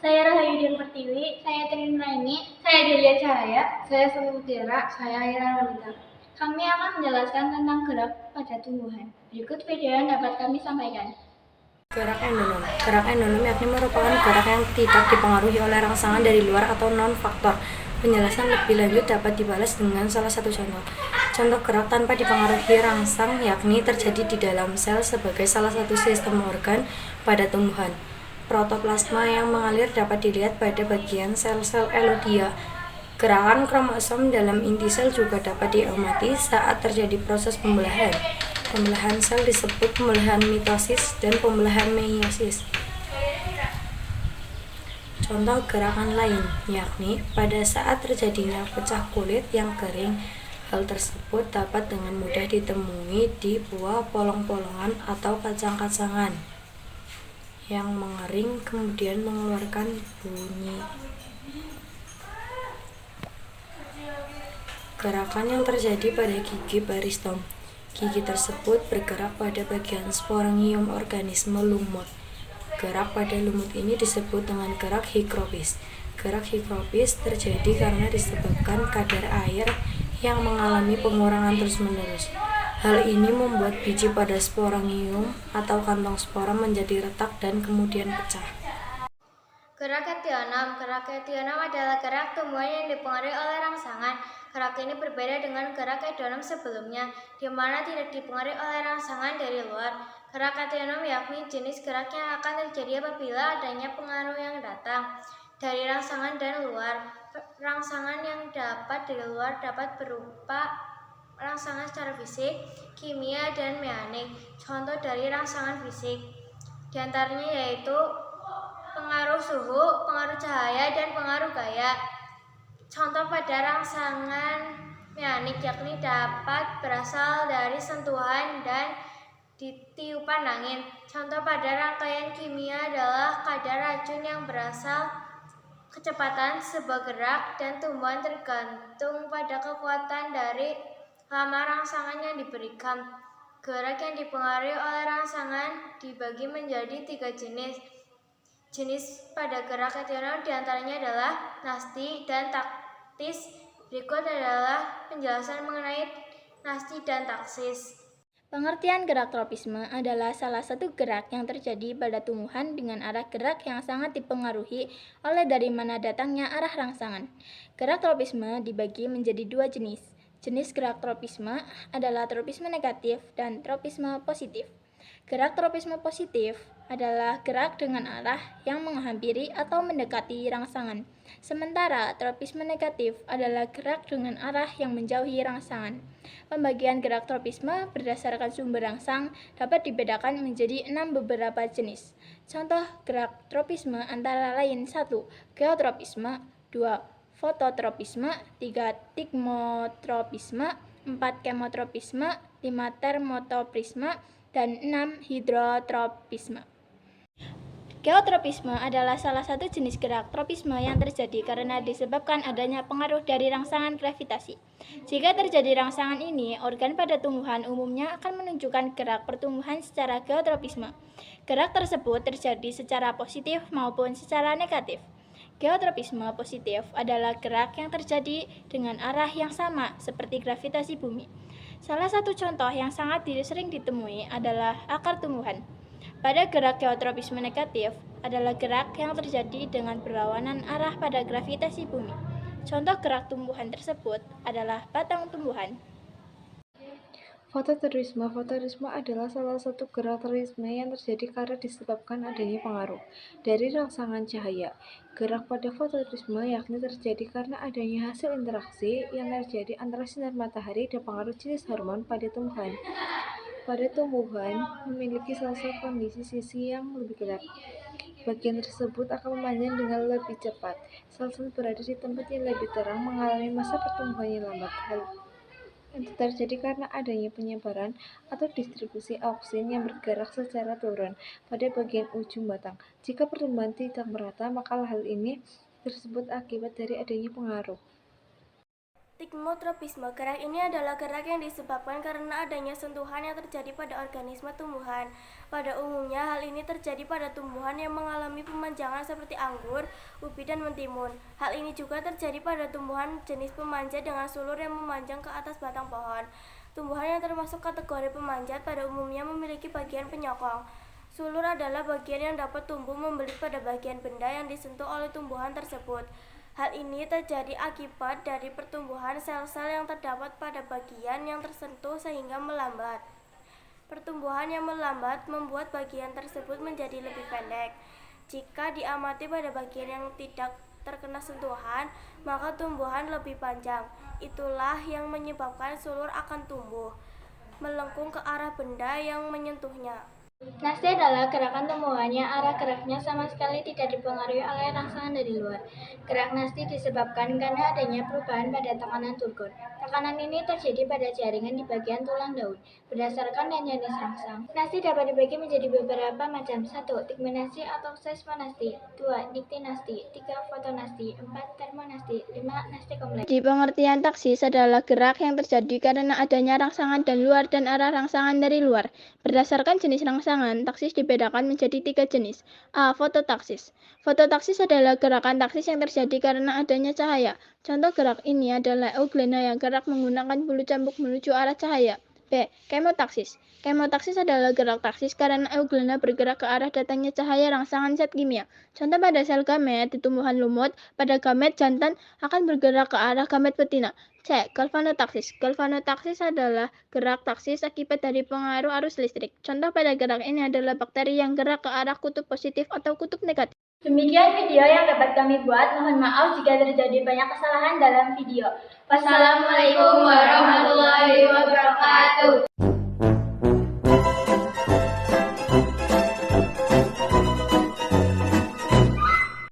Saya Rahayudin Pertiwi. Saya Trin Raini. Saya Delia Cahaya. Saya Sulu Mutiara. Saya Ira Wanita. Kami akan menjelaskan tentang gerak pada tumbuhan. Berikut video yang dapat kami sampaikan. Gerak endonom. Gerak endonom yakni merupakan gerak yang tidak dipengaruhi oleh rangsangan dari luar atau non-faktor. Penjelasan lebih lanjut dapat dibalas dengan salah satu contoh. Contoh gerak tanpa dipengaruhi rangsang yakni terjadi di dalam sel sebagai salah satu sistem organ pada tumbuhan. Protoplasma yang mengalir dapat dilihat pada bagian sel-sel elodia. Gerakan kromosom dalam inti sel juga dapat diamati saat terjadi proses pembelahan. Pembelahan sel disebut pembelahan mitosis dan pembelahan meiosis. Contoh gerakan lain yakni pada saat terjadinya pecah kulit yang kering. Hal tersebut dapat dengan mudah ditemui di buah polong-polongan atau kacang-kacangan yang mengering kemudian mengeluarkan bunyi. Gerakan yang terjadi pada gigi baristom. Gigi tersebut bergerak pada bagian sporangium organisme lumut. Gerak pada lumut ini disebut dengan gerak higrofis. Gerak higrofis terjadi karena disebabkan kadar air yang mengalami pengurangan terus-menerus. Hal ini membuat biji pada sporangium atau kantong spora menjadi retak dan kemudian pecah. Gerak ketionom. Gerak ketionom adalah gerak tumbuhan yang dipengaruhi oleh rangsangan. Gerak ini berbeda dengan gerak endonom sebelumnya, di mana tidak dipengaruhi oleh rangsangan dari luar. Gerak ketionom yakni jenis gerak yang akan terjadi apabila adanya pengaruh yang datang dari rangsangan dan luar. Rangsangan yang dapat dari luar dapat berupa rangsangan secara fisik, kimia, dan mekanik. Contoh dari rangsangan fisik diantaranya yaitu pengaruh suhu, pengaruh cahaya, dan pengaruh gaya. Contoh pada rangsangan mekanik yakni dapat berasal dari sentuhan dan tiupan angin. Contoh pada rangkaian kimia adalah kadar racun yang berasal kecepatan sebuah gerak dan tumbuhan tergantung pada kekuatan dari lama rangsangan yang diberikan. Gerak yang dipengaruhi oleh rangsangan dibagi menjadi 3 jenis. Jenis pada gerak ketionom diantaranya adalah nasti dan taktis. Berikut adalah penjelasan mengenai nasti dan taktis. Pengertian gerak tropisme adalah salah satu gerak yang terjadi pada tumbuhan dengan arah gerak yang sangat dipengaruhi oleh dari mana datangnya arah rangsangan. Gerak tropisme dibagi menjadi 2 jenis. Jenis gerak tropisme adalah tropisme negatif dan tropisme positif. Gerak tropisme positif adalah gerak dengan arah yang menghampiri atau mendekati rangsangan. Sementara tropisme negatif adalah gerak dengan arah yang menjauhi rangsangan. Pembagian gerak tropisme berdasarkan sumber rangsang dapat dibedakan menjadi 6 beberapa jenis. Contoh gerak tropisme antara lain 1. Geotropisme, 2. Fototropisme, 3. Tigmotropisme, 4. Kemotropisme, 5. Termotropisme, dan 6. Hidrotropisme. Geotropisme adalah salah satu jenis gerak tropisme yang terjadi karena disebabkan adanya pengaruh dari rangsangan gravitasi. Jika terjadi rangsangan ini, organ pada tumbuhan umumnya akan menunjukkan gerak pertumbuhan secara geotropisme. Gerak tersebut terjadi secara positif maupun secara negatif. Geotropisme positif adalah gerak yang terjadi dengan arah yang sama seperti gravitasi bumi. Salah satu contoh yang sangat sering ditemui adalah akar tumbuhan. Pada gerak geotropisme negatif adalah gerak yang terjadi dengan berlawanan arah pada gravitasi bumi. Contoh gerak tumbuhan tersebut adalah batang tumbuhan. Fototerisme. Fototerisme adalah salah satu gerak terisme yang terjadi karena disebabkan adanya pengaruh dari rangsangan cahaya. Gerak pada fototerisme yakni terjadi karena adanya hasil interaksi yang terjadi antara sinar matahari dan pengaruh jenis hormon pada tumbuhan. Pada tumbuhan memiliki sel-sel kondisi sisi yang lebih gelap. Bagian tersebut akan memanjang dengan lebih cepat. Sel-sel berada di tempat yang lebih terang mengalami masa pertumbuhan yang lambat. Hal itu terjadi karena adanya penyebaran atau distribusi auksin yang bergerak secara turun pada bagian ujung batang. Jika pertumbuhan tidak merata, maka hal ini tersebut akibat dari adanya pengaruh. Tikmotropisme. Gerak ini adalah gerak yang disebabkan karena adanya sentuhan yang terjadi pada organisme tumbuhan. Pada umumnya, hal ini terjadi pada tumbuhan yang mengalami pemanjangan seperti anggur, ubi, dan mentimun. Hal ini juga terjadi pada tumbuhan jenis pemanjat dengan sulur yang memanjang ke atas batang pohon. Tumbuhan yang termasuk kategori pemanjat pada umumnya memiliki bagian penyokong. Sulur adalah bagian yang dapat tumbuh membelit pada bagian benda yang disentuh oleh tumbuhan tersebut. Hal ini terjadi akibat dari pertumbuhan sel-sel yang terdapat pada bagian yang tersentuh sehingga melambat. Pertumbuhan yang melambat membuat bagian tersebut menjadi lebih pendek. Jika diamati pada bagian yang tidak terkena sentuhan, maka tumbuhan lebih panjang. Itulah yang menyebabkan sulur akan tumbuh melengkung ke arah benda yang menyentuhnya. Nasti adalah gerakan tumbuhan yang arah geraknya sama sekali tidak dipengaruhi oleh rangsangan dari luar. Gerak nasti disebabkan karena adanya perubahan pada tekanan turgon. Tekanan ini terjadi pada jaringan di bagian tulang daun. Berdasarkan dan jenis rangsang, nasti dapat dibagi menjadi beberapa macam. 1. Tigmenasti atau seismonasti. 2. Niktinasti. 3. Fotonasti. 4. Termonasti. 5. Nasti kompleks. Di pengertian taksis adalah gerak yang terjadi karena adanya rangsangan dari luar dan arah rangsangan dari luar. Berdasarkan jenis rangsangan, taksis dibedakan menjadi 3 jenis. A. Fototaksis. Fototaksis adalah gerakan taksis yang terjadi karena adanya cahaya. Contoh gerak ini adalah euglena yang gerak menggunakan bulu cambuk menuju arah cahaya. B. Kemotaksis. Kemotaksis adalah gerak taksis karena euglena bergerak ke arah datangnya cahaya rangsangan zat kimia. Contoh pada sel gamet di tumbuhan lumut, pada gamet jantan akan bergerak ke arah gamet betina. C. Galvanotaksis. Galvanotaksis adalah gerak taksis akibat dari pengaruh arus listrik. Contoh pada gerak ini adalah bakteri yang gerak ke arah kutub positif atau kutub negatif. Demikian video yang dapat kami buat. Mohon maaf jika terjadi banyak kesalahan dalam video. Wassalamualaikum warahmatullahi wabarakatuh.